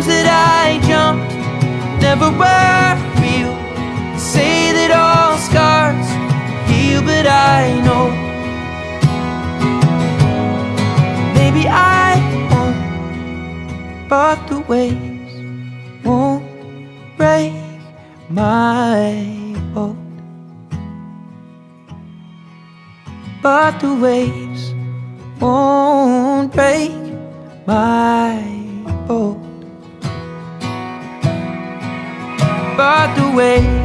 times that I jumped never were real. They say that all scars heal, but I know maybe I won't, but the waves won't break my boat. But the waves won't break my boat. But the waves